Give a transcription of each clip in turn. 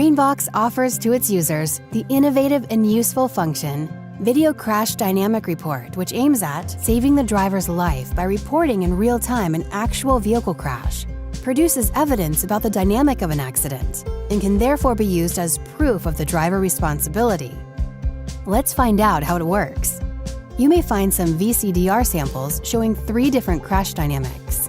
Greenbox offers to its users the innovative and useful function Video Crash Dynamic Report, which aims at saving the driver's life by reporting in real time an actual vehicle crash, produces evidence about the dynamic of an accident, and can therefore be used as proof of the driver responsibility. Let's find out how it works. You may find some VCDR samples showing 3 different crash dynamics.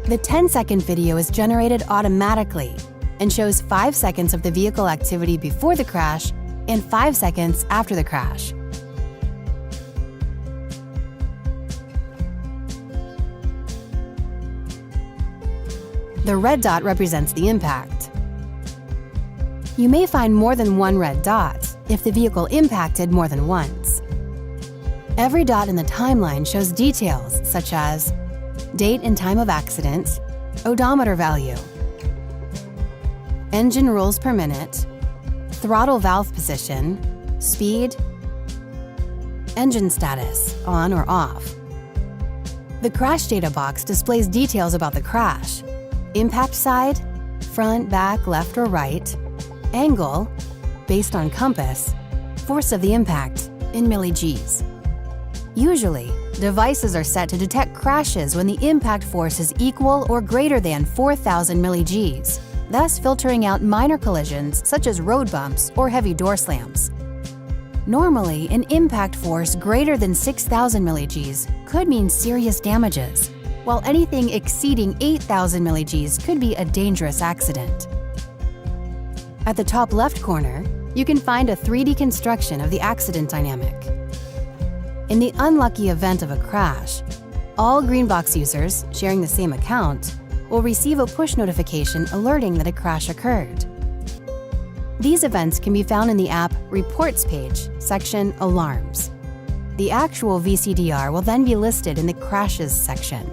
The 10-second video is generated automatically and shows 5 seconds of the vehicle activity before the crash and 5 seconds after the crash. The red dot represents the impact. You may find more than one red dot if the vehicle impacted more than once. Every dot in the timeline shows details such as date and time of accident, odometer value, engine rolls per minute, throttle valve position, speed, engine status, on or off. The crash data box displays details about the crash: impact side, front, back, left or right, angle, based on compass, force of the impact, in milli-Gs. Usually, devices are set to detect crashes when the impact force is equal or greater than 4,000 milli-Gs, thus filtering out minor collisions such as road bumps or heavy door slams. Normally, an impact force greater than 6,000 milli-Gs could mean serious damages, while anything exceeding 8,000 milli-Gs could be a dangerous accident. At the top left corner, you can find a 3D construction of the accident dynamic. In the unlucky event of a crash, all Greenbox users sharing the same account will receive a push notification alerting that a crash occurred. These events can be found in the app Reports page, section Alarms. The actual VCDR will then be listed in the Crashes section.